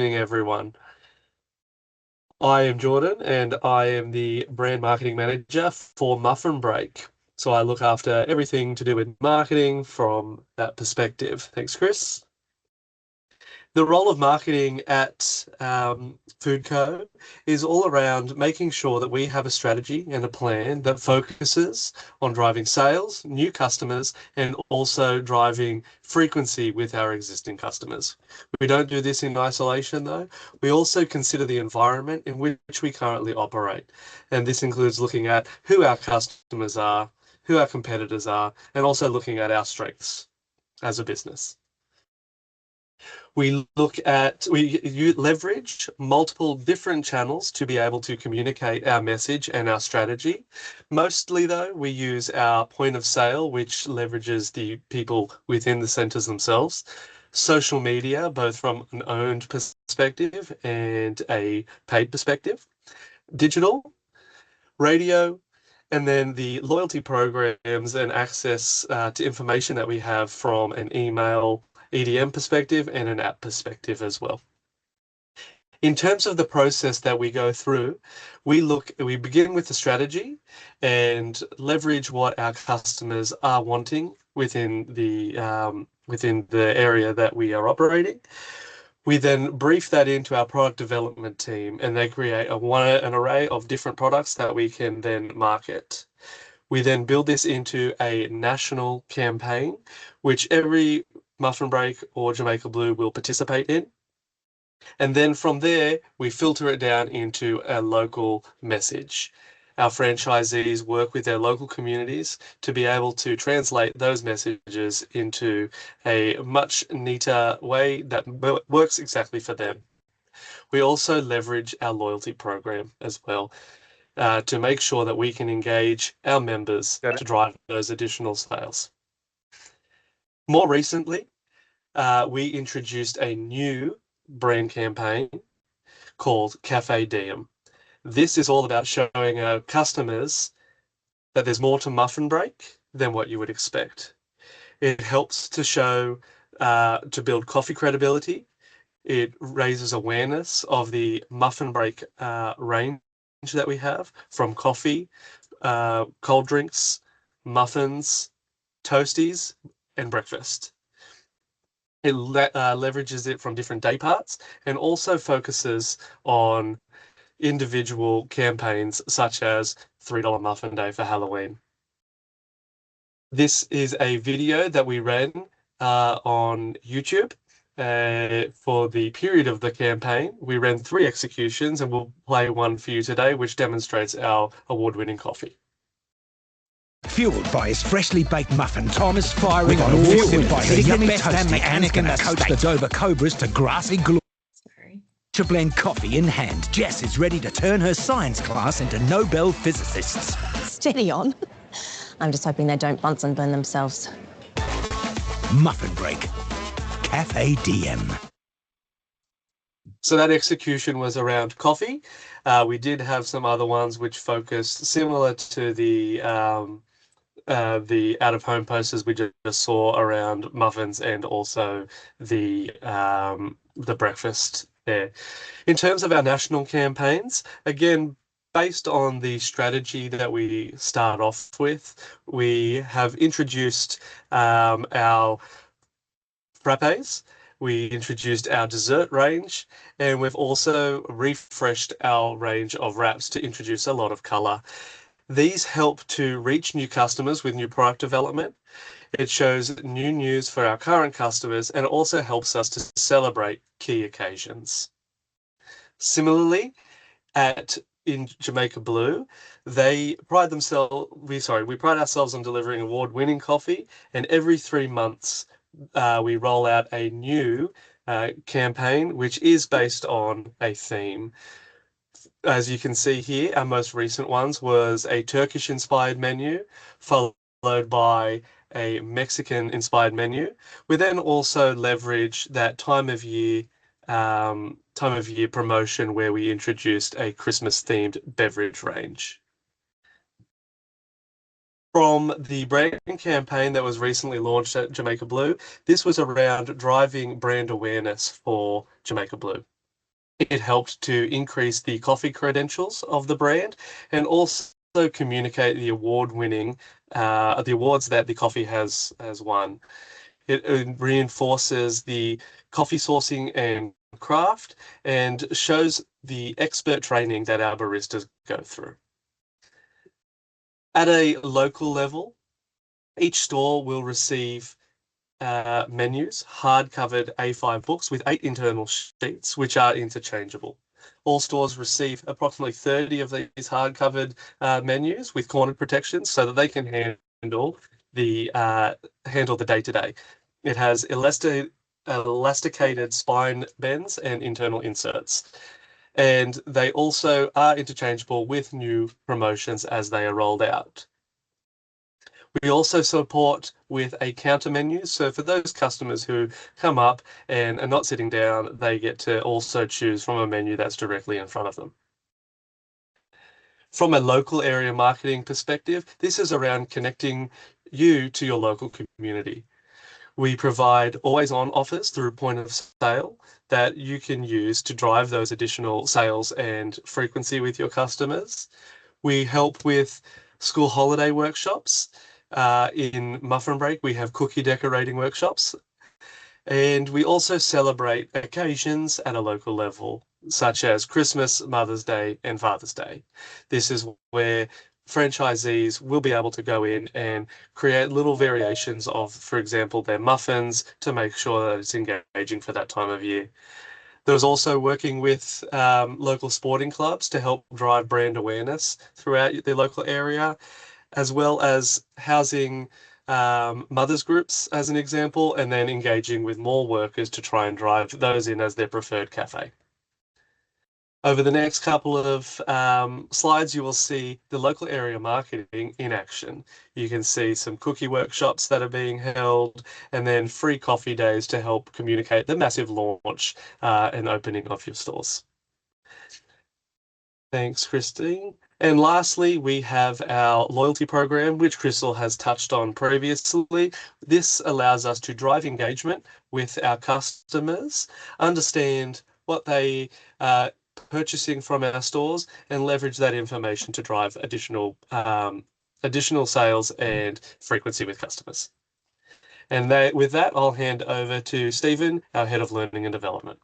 everyone. I am Jordan and I am the brand marketing manager for Muffin Break. So I look after everything to do with marketing from that perspective. Thanks, Chris. The role of marketing at Food Co is all around making sure that we have a strategy and a plan that focuses on driving sales, new customers, and also driving frequency with our existing customers. We don't do this in isolation, though. We also consider the environment in which we currently operate. And this includes looking at who our customers are, who our competitors are, and also looking at our strengths as a business. We leverage multiple different channels to be able to communicate our message and our strategy. Mostly, though, we use our point of sale, which leverages the people within the centres themselves. Social media, both from an owned perspective and a paid perspective. Digital, radio, and then the loyalty programs and access to information that we have from an email EDM perspective and an app perspective as well. In terms of the process that we go through, we begin with the strategy and leverage what our customers are wanting within the area that we are operating. We then brief that into our product development team, and they create an array of different products that we can then market. We then build this into a national campaign, which every Muffin Break or Jamaica Blue will participate in. And then from there, we filter it down into a local message. Our franchisees work with their local communities to be able to translate those messages into a much neater way that works exactly for them. We also leverage our loyalty program as well to make sure that we can engage our members to drive those additional sales. More recently, we introduced a new brand campaign called Cafe Diem. This is all about showing our customers that there's more to Muffin Break than what you would expect. It helps to build coffee credibility. It raises awareness of the Muffin Break range that we have, from coffee, cold drinks, muffins, toasties, and breakfast. It leverages it from different day parts and also focuses on individual campaigns such as $3 Muffin Day for Halloween. This is a video that we ran on YouTube for the period of the campaign. We ran 3 executions, and we'll play one for you today, which demonstrates our award-winning coffee. Fueled by his freshly baked muffin, Tom is firing on all cylinders. The yummy toasty Anne's going to coach the Dover Cobras to grassy glory. To blend coffee in hand, Jess is ready to turn her science class into Nobel physicists. Steady on. I'm just hoping they don't Bunsen burn themselves. Muffin Break. Cafe Diem. So that execution was around coffee. We did have some other ones which focused similar to the out-of-home posters we just saw around muffins and also the breakfast there. In terms of our national campaigns, again, based on the strategy that we start off with, we have introduced our frappes. We introduced our dessert range, and we've also refreshed our range of wraps to introduce a lot of color. These help to reach new customers with new product development. It shows new news for our current customers, and it also helps us to celebrate key occasions. Similarly, in Jamaica Blue, we pride ourselves on delivering award-winning coffee, and every 3 months we roll out a new campaign which is based on a theme. As you can see here, our most recent ones was a Turkish-inspired menu, followed by a Mexican-inspired menu. We then also leverage that time of year promotion where we introduced a Christmas-themed beverage range. From the brand campaign that was recently launched at Jamaica Blue, this was around driving brand awareness for Jamaica Blue. It helped to increase the coffee credentials of the brand and also communicate the the awards that the coffee has won. It reinforces the coffee sourcing and craft and shows the expert training that our baristas go through. At a local level, each store will receive menus, hard-covered A5 books with 8 internal sheets, which are interchangeable. All stores receive approximately 30 of these hard-covered menus with cornered protections so that they can handle the day-to-day. It has elasticated spine bends and internal inserts. And they also are interchangeable with new promotions as they are rolled out. We also support with a counter menu. So for those customers who come up and are not sitting down, they get to also choose from a menu that's directly in front of them. From a local area marketing perspective, this is around connecting you to your local community. We provide always on offers through point of sale that you can use to drive those additional sales and frequency with your customers. We help with school holiday workshops. In Muffin Break, we have cookie decorating workshops. And we also celebrate occasions at a local level, such as Christmas, Mother's Day, and Father's Day. This is where franchisees will be able to go in and create little variations of, for example, their muffins to make sure that it's engaging for that time of year. There's also working with local sporting clubs to help drive brand awareness throughout the local area, as well as housing mothers groups as an example, and then engaging with more workers to try and drive those in as their preferred cafe. Over the next couple of slides, you will see the local area marketing in action. You can see some cookie workshops that are being held, and then free coffee days to help communicate the massive launch and opening of your stores. Thanks, Christine. And lastly, we have our loyalty program, which Crystal has touched on previously. This allows us to drive engagement with our customers, understand what they are purchasing from our stores, and leverage that information to drive additional sales and frequency with customers. And with that, I'll hand over to Stephen, our Head of Learning and Development.